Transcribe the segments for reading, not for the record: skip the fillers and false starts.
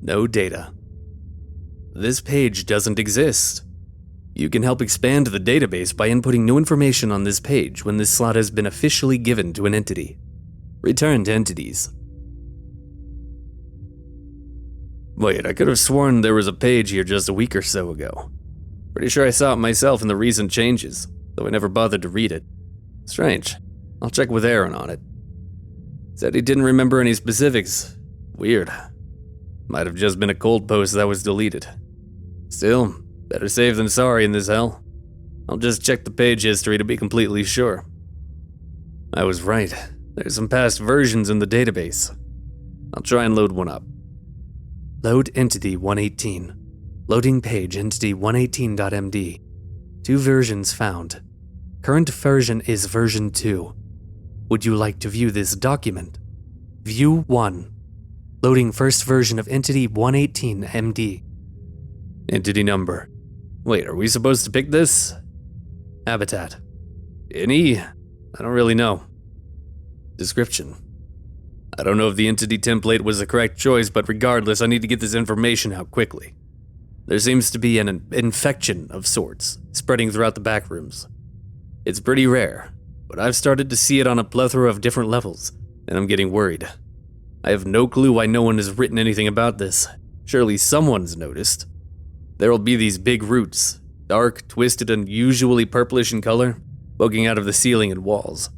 No data. This page doesn't exist. You can help expand the database by inputting new information on this page when this slot has been officially given to an entity. Return to entities. Wait, I could have sworn there was a page here just a week or so ago. Pretty sure I saw it myself in the recent changes, though I never bothered to read it. Strange. I'll check with Aaron on it. Said he didn't remember any specifics. Weird. Might have just been a cold post that was deleted. Still, better safe than sorry in this hell. I'll just check the page history to be completely sure. I was right. There's some past versions in the database. I'll try and load one up. Load entity 118. Loading page entity 118.md. 2 versions found. Current version is version 2. Would you like to view this document? View 1. Loading first version of entity 118.md. Entity number. Wait, are we supposed to pick this? Habitat. Any? I don't really know. Description. I don't know if the entity template was the correct choice, but regardless, I need to get this information out quickly. There seems to be an infection of sorts, spreading throughout the backrooms. It's pretty rare, but I've started to see it on a plethora of different levels, and I'm getting worried. I have no clue why no one has written anything about this. Surely someone's noticed. There'll be these big roots, dark, twisted, and usually purplish in color, poking out of the ceiling and walls.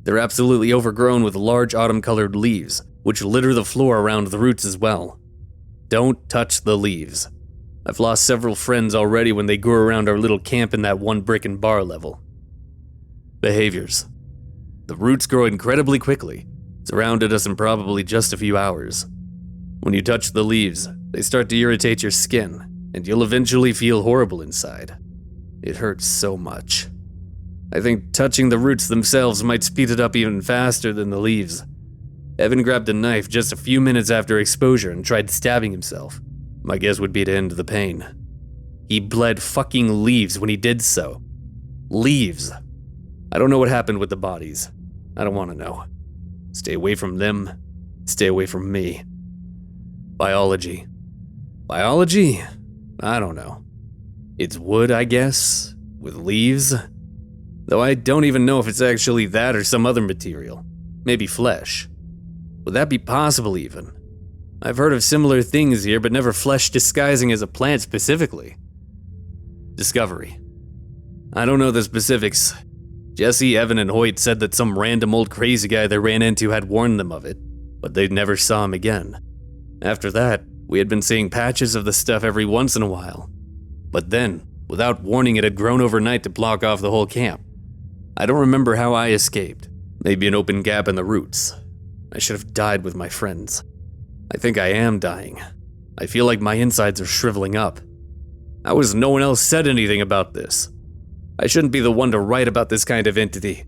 They're absolutely overgrown with large autumn-colored leaves, which litter the floor around the roots as well. Don't touch the leaves. I've lost several friends already when they grew around our little camp in that one brick and bar level. Behaviors. The roots grow incredibly quickly, surrounded us in probably just a few hours. When you touch the leaves, they start to irritate your skin, and you'll eventually feel horrible inside. It hurts so much. I think touching the roots themselves might speed it up even faster than the leaves. Evan grabbed a knife just a few minutes after exposure and tried stabbing himself. My guess would be to end the pain. He bled fucking leaves when he did so. Leaves. I don't know what happened with the bodies. I don't want to know. Stay away from them. Stay away from me. Biology. Biology? I don't know. It's wood, I guess, with leaves. Though I don't even know if it's actually that or some other material. Maybe flesh. Would that be possible even? I've heard of similar things here, but never flesh disguising as a plant specifically. Discovery. I don't know the specifics. Jesse, Evan, and Hoyt said that some random old crazy guy they ran into had warned them of it, but they never saw him again. After that, we had been seeing patches of the stuff every once in a while. But then, without warning, it had grown overnight to block off the whole camp. I don't remember how I escaped. Maybe an open gap in the roots. I should have died with my friends. I think I am dying. I feel like my insides are shriveling up. How has no one else said anything about this? I shouldn't be the one to write about this kind of entity.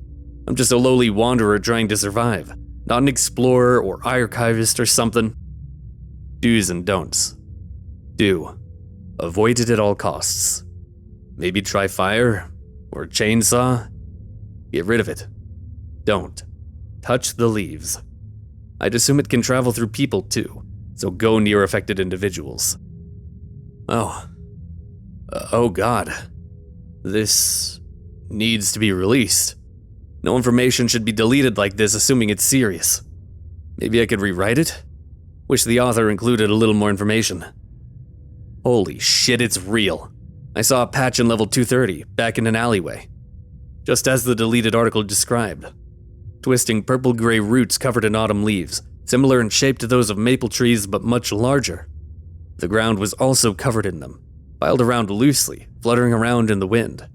I'm just a lowly wanderer trying to survive, not an explorer or archivist or something. Do's and don'ts. Do. Avoid it at all costs. Maybe try fire or a chainsaw. Get rid of it. Don't. Touch the leaves. I'd assume it can travel through people too, so go near affected individuals. Oh God. This needs to be released. No information should be deleted like this, assuming it's serious. Maybe I could rewrite it? Wish the author included a little more information. Holy shit, it's real. I saw a patch in level 230, back in an alleyway. Just as the deleted article described. Twisting purple-gray roots covered in autumn leaves, similar in shape to those of maple trees but much larger. The ground was also covered in them, piled around loosely, fluttering around in the wind.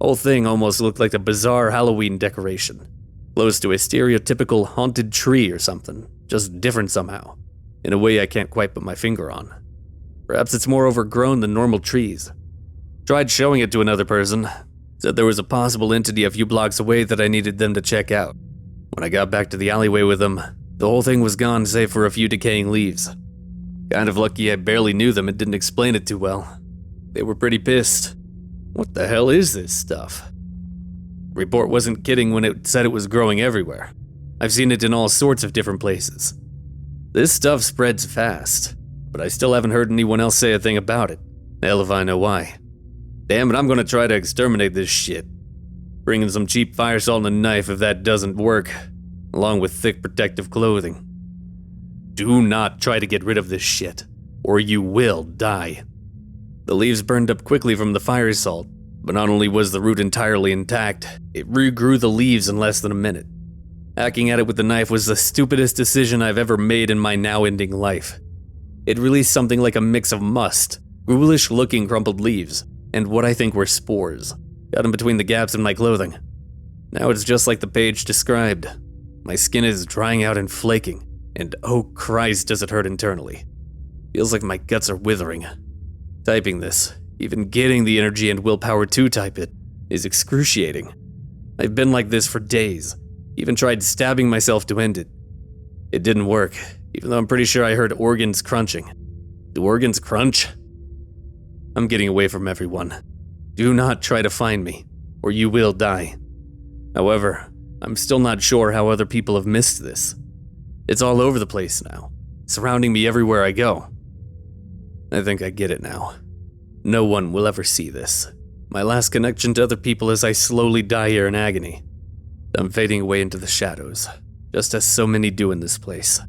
Whole thing almost looked like a bizarre Halloween decoration, close to a stereotypical haunted tree or something, just different somehow, in a way I can't quite put my finger on. Perhaps it's more overgrown than normal trees. Tried showing it to another person, said there was a possible entity a few blocks away that I needed them to check out. When I got back to the alleyway with them, the whole thing was gone save for a few decaying leaves. Kind of lucky I barely knew them and didn't explain it too well. They were pretty pissed. What the hell is this stuff? Report wasn't kidding when it said it was growing everywhere. I've seen it in all sorts of different places. This stuff spreads fast, but I still haven't heard anyone else say a thing about it. Hell if I know why. Damn it, I'm gonna try to exterminate this shit. Bring in some cheap fire salt and a knife if that doesn't work, along with thick protective clothing. Do not try to get rid of this shit, or you will die. The leaves burned up quickly from the fire salt, but not only was the root entirely intact, it regrew the leaves in less than a minute. Hacking at it with the knife was the stupidest decision I've ever made in my now-ending life. It released something like a mix of must, ghoulish-looking crumpled leaves, and what I think were spores. Got in between the gaps in my clothing. Now it's just like the page described. My skin is drying out and flaking, and oh Christ does it hurt internally. Feels like my guts are withering. Typing this, even getting the energy and willpower to type it, is excruciating. I've been like this for days, even tried stabbing myself to end it. It didn't work, even though I'm pretty sure I heard organs crunching. Do organs crunch? I'm getting away from everyone. Do not try to find me, or you will die. However, I'm still not sure how other people have missed this. It's all over the place now, surrounding me everywhere I go. I think I get it now. No one will ever see this. My last connection to other people as I slowly die here in agony. I'm fading away into the shadows, just as so many do in this place.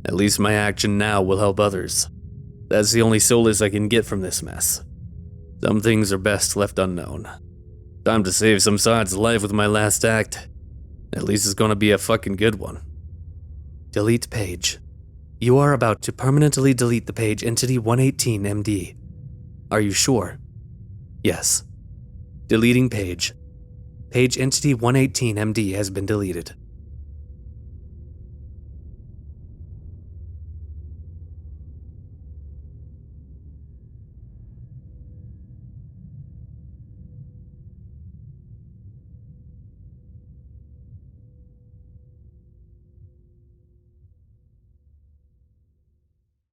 At least my action now will help others. That's the only solace I can get from this mess. Some things are best left unknown. Time to save some sod's life with my last act. At least it's gonna be a fucking good one. Delete page. You are about to permanently delete the page Entity 118 MD. Are you sure? Yes. Deleting page. Page Entity 118 MD has been deleted.